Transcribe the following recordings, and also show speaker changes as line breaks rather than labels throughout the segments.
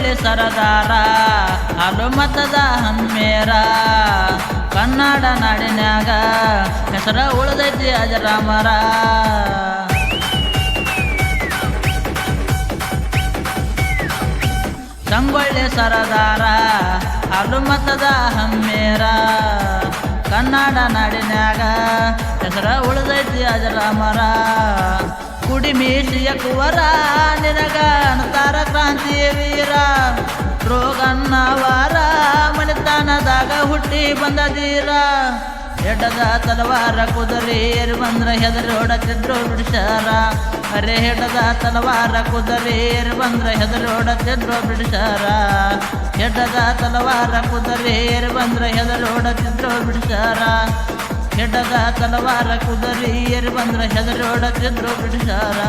ಸಂಗೊಳ್ಳಿ ಸರದಾರ ಹನುಮತದ ಹಮ್ಮೇರ ಕನ್ನಡ ನಾಡಿನ್ಯಾಗ ಹೆಸರ ಉಳಿದೈತಿ ಅಜರಾಮರ. ಸಂಗೊಳ್ಳಿ ಸರದಾರ ಹನುಮತದ ಹಮ್ಮೇರ ಕನ್ನಡ ನಾಡಿನ್ಯಾಗ ಹೆಸರ ಉಳಿದೈತಿ ಅಜರಾಮರ. ಕುಡಿಮೀಸಿಯ ಕುವರ ನಿನಗ ಅಂತಾರ ಕ್ರಾಂತಿ ವೀರ ರೋಗನ್ನವಾರ ಮನೆತನದಾಗ ಹುಟ್ಟಿ ಬಂದದೀರ. ಹೆಡ್ಡದ ತಲವಾರ ಕುದುರೆ ಏರಿ ಬಂದ್ರ ಹೆದರಿ ಓಡತ್ತಿದ್ರು ಬ್ರಿಟಿಷರ. ಅರೆ ಹೆಡ್ಡದ ತಲವಾರ ಕುದುರೆ ಏರಿ ಬಂದ್ರ ಹೆದರಿ ಓಡತ್ತಿದ್ರು ಬ್ರಿಟಿಷರ. ಹೆಡ್ಡದ ತಲವಾರ ಕುದುರೆ ಏರಿ ಬಂದ್ರ ಹೆದರಿ ಓಡತ್ತಿದ್ರು ಬ್ರಿಟಿಷರ. ಹೆಡ್ಡದ ತಲವಾರ ಕುದುರೆ ಏರಿ ಬಂದ್ರ ಹೆದರಿ ಓಡತ್ತಿದ್ರು ಬ್ರಿಟಿಷರ.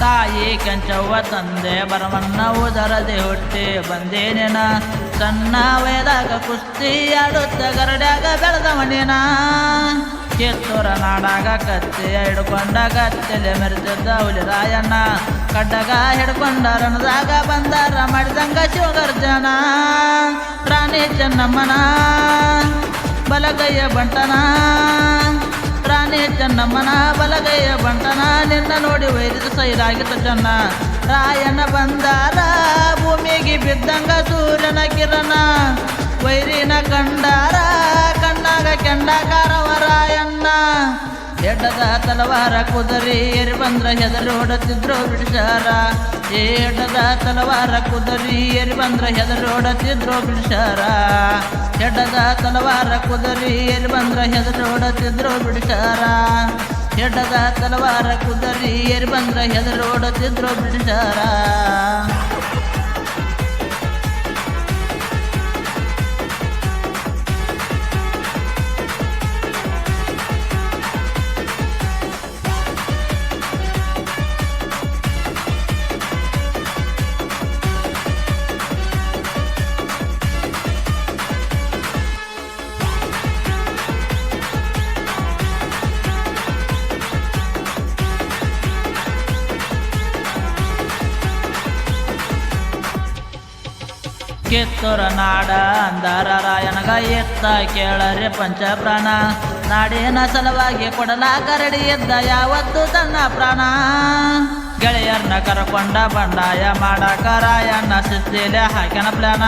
ತಾಯಿ ಕೆಂಚವ್ವ ತಂದೆ ಬರವನ್ನ ಉದರದೆ ಹುಟ್ಟಿ ಬಂದೇನೇನ. ಸಣ್ಣ ವಯದಾಗ ಕುಸ್ತಿ ಆಡುತ್ತ ಗರಡ್ಯಾಗ ಬೆಳೆದವನೇನ. ಕಿತ್ತೂರ ನಾಡಾಗ ಕತ್ತಿ ಹಿಡ್ಕೊಂಡ ಗತ್ತೆಲೆ ಮೆರೆದಿದ್ದ ಹುಲಿರಾಯಣ್ಣ. ಕಡ್ಡಗ ಹಿಡ್ಕೊಂಡ ರಣದಾಗ ಬಂದಾರ ಮಾಡಿದಂಗ ಶಿವಗರ್ಜನ. ರಾಣಿ ಚೆನ್ನಮ್ಮನ ಬಲಗೈಯ ಬಂಟನ. ರಾಣಿ ಚೆನ್ನಮ್ಮನ ಬಲಗೈಯ ಬಂಟನ ನಿನ್ನ ನೋಡಿ ವೈರಿದ ಸೈರಾಗಿದ್ದ ಚೆನ್ನ. ರಾಯಣ್ಣ ಬಂದಾರ ಭೂಮಿಗೆ ಬಿದ್ದಂಗ ಸೂರ್ಯನ ಕಿರಣ. ವೈರಿನ ಕಂಡಾರ ಕಣ್ಣಾಗ ಕೆಂಡಾಕಾರವ ರಾಯಣ್ಣ. ಹೆಡ್ಡದ ತಲವಾರ ಕುದುರೆ ಏರಿ ಬಂದ್ರ ಹೆದರಿ ಓಡತ್ತಿದ್ರು ಬ್ರಿಟಿಷರ. ಹೆಡ್ಡದ ತಲವಾರ ಕುದುರೆ ಏರಿ ಬಂದ್ರ ಹೆದರಿ ಓಡತ್ತಿದ್ರು ಬ್ರಿಟಿಷರ. ಹೆಡ್ಡದ ತಲವಾರ ಕುದುರೆ ಏರಿ ಬಂದ್ರ ಹೆದರಿ ಓಡತ್ತಿದ್ರು ಬ್ರಿಟಿಷರ. ಹೆಡ್ಡದ ತಲವಾರ ಕುದುರೆ ಏರಿ ಬಂದ್ರ ಹೆದರಿ ಓಡತ್ತಿದ್ರು ಬ್ರಿಟಿಷರ. ಕಿತ್ತೂರ ನಾಡ ಅಂದಾರ ರಾಯಣಗ ಎತ್ತ ಕೇಳರೆ ಪಂಚಪ್ರಾಣ. ನಾಡಿನ ಸಲುವಾಗಿ ಕೊಡಲಾಕ ರೆಡಿ ಇದ್ದ ಯಾವತ್ತು ತನ್ನ ಪ್ರಾಣ. ಗೆಳೆಯರ್ನ ಕರಕೊಂಡ ಬಂಡಾಯ ಮಾಡಾಕ ರಾಯಣ್ಣ ಶಿಸ್ತಿಲೆ ಹಾಕ್ಯನ ಪ್ಲಾನ.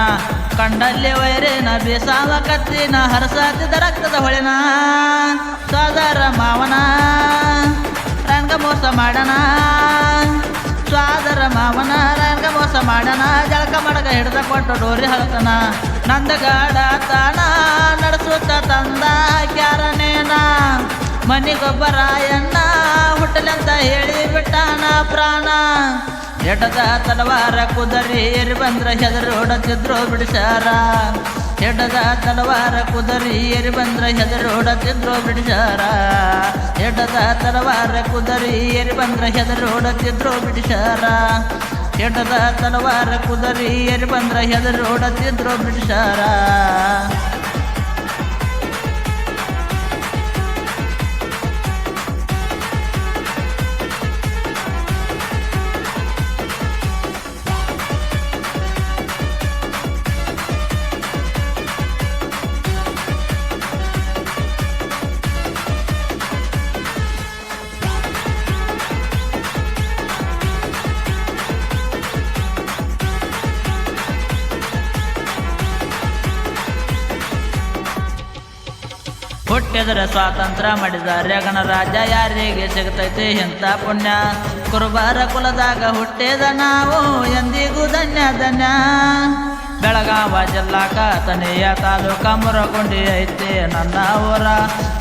ಕಂಡಲ್ಲಿ ವೈರಿನ ಬೀಸಾವ ಕತ್ತಿನ ಹರಸಾತಿದ್ದ ರಕ್ತದ ಹೊಳಿನ. ಸೋದರ ಮಾವನ ರಂಗ ಮೋಸ ಮಾಡಣ. ಸ್ವಾದರ ಮಾವನ ರಂಗ ಮೋಸ ಮಾಡಣ. ಜಳಕ ಮಡಗ ಹಿಡ್ದ ಕೊಟ್ಟು ಡೋರಿ ಹಳತನ. ನಂದಗಾಡ ತಾಣ ನಡೆಸುತ್ತ ತಂದ ಕ್ಯಾರನೇನ. ಮನಿಗೊಬ್ಬ ರಾಯಣ್ಣ ಹುಟ್ಟಲಂತ ಹೇಳಿ ಬಿಟ್ಟಾನ ಪ್ರಾಣ. ಹೆಡ್ಡದ ತಲವಾರ ಕುದುರೆ ಏರಿ ಬಂದ್ರ ಹೆದರಿ ಓಡತ್ತಿದ್ರು ಬ್ರಿಟಿಷರ. ಹೆಡ್ಡದ ತಲವಾರ ಕುದುರೆ ಏರಿ ಬಂದ್ರ ಹೆದರಿ ಓಡತ್ತಿದ್ರು ಬ್ರಿಟಿಷರ. ಹೆಡ್ಡದ ತಲವಾರ ಕುದುರೆ ಏರಿ ಬಂದ್ರ ಹೆದರಿ ಓಡತ್ತಿದ್ರು ಬ್ರಿಟಿಷರ. ಹೆಡ್ಡದ ತಲವಾರ ಕುದುರೆ ಏರಿ ಬಂದ್ರ ಹೆದರಿ ಓಡತ್ತಿದ್ರು ಬ್ರಿಟಿಷರ. ಹುಟ್ಟಿದರೆ ಸ್ವಾತಂತ್ರ್ಯ ಮಾಡಿದ್ದಾರೆ ಗಣರಾಜ್ಯ ಯಾರಿಗೆ ಸಿಗ್ತೈತಿ ಇಂಥ ಪುಣ್ಯ. ಕುರುಬರ ಕುಲದಾಗ ಹುಟ್ಟಿದ ನಾವು ಎಂದಿಗೂ ಧನ್ಯ ಧನ್ಯ. ಬೆಳಗಾವ ಜಿಲ್ಲಾಕ ತನೆಯ ತಾಲೂಕ ಮುರಗುಂಡಿ ಐತಿ ನನ್ನ ಊರ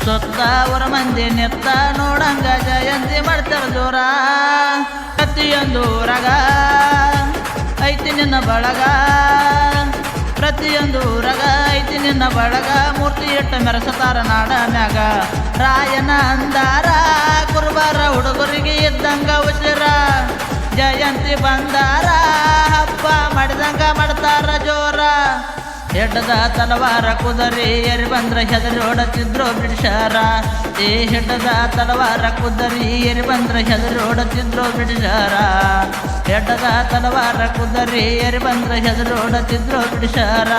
ಸುತ್ತ ಊರ ಮಂದಿ ನಿತ್ತ ನೋಡಂಗ ಜಯಂತಿ ಮಾಡ್ತಾರ ಜೋರ ಪ್ರತಿಯೊಂದು ಊರಾಗ ಐತಿ ನಿನ್ನ ಬಳಗ ಪ್ರತಿಯೊಂದು ಊರಾಗ ಐತಿ ನಿನ್ನ ಬಳಗ ಮೂರ್ತಿ ಇಟ್ಟ ಮೆರೆಸತಾರ ನಾಡ ಮ್ಯಾಗ ರಾಯನ ಅಂದಾರ ಕುರುಬಾರ ಹುಡುಗರಿಗೆ ಇದ್ದಂಗ ಉಸಿರ ಜಯಂತಿ ಬಂದಾರ ಹಬ್ಬ ಮಾಡಿದಂಗ ಮಾಡ್ತಾರ ಜೋರ ಹೆಡ್ಡದ ತಲವಾರ ಕುದರಿ ಏರಿ ಬಂದ್ರ ಹೆದರಿ ಓಡತಿದ್ರು ಬ್ರಿಟಿಷರ ಈ ಹೆಡ್ಡದ ತಲವಾರ ಕುದರಿ ಏರಿ ಬಂದ್ರ ಹೆದರಿ ಓಡತಿದ್ರು ಬ್ರಿಟಿಷರ ಹೆಡ್ಡದ ತಲವಾರ ಕುದರಿ ಏರಿ ಬಂದ್ರ ಹೆದರಿ ಓಡತಿದ್ರು ಬ್ರಿಟಿಷರ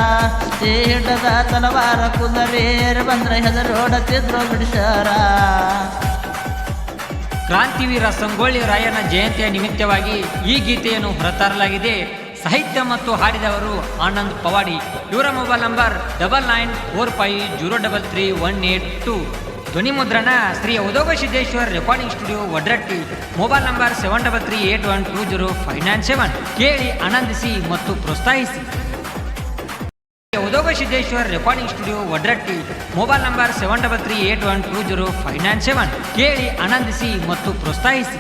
ಈ ಹೆಡ್ಡದ ತಲವಾರ ಕುದರಿ ಏರಿ ಬಂದ್ರ ಹೆದರಿ ಓಡತಿದ್ರು ಬ್ರಿಟಿಷರ.
ಕ್ರಾಂತಿವೀರ ಸಂಗೊಳ್ಳಿ ರಾಯಣ್ಣ ಜಯಂತಿಯ ನಿಮಿತ್ತವಾಗಿ ಈ ಗೀತೆಯನ್ನು ಹೊರತರಲಾಗಿದೆ. ಸಾಹಿತ್ಯ ಮತ್ತು ಹಾಡಿದವರು ಆನಂದ್ ಪವಾಡಿ. ಇವರ ಮೊಬೈಲ್ ನಂಬರ್ 9945033182. ಧ್ವನಿ ಮುದ್ರಣ Shri Udoga Siddeshwar recording studio Vadratti. Mobile number 7338120597. ಕೇಳಿ ಆನಂದಿಸಿ ಮತ್ತು ಪ್ರೋತ್ಸಾಹಿಸಿ. Udoga Siddeshwar recording studio Vadratti. Mobile number 7338120597. ಕೇಳಿ ಆನಂದಿಸಿ ಮತ್ತು ಪ್ರೋತ್ಸಾಹಿಸಿ.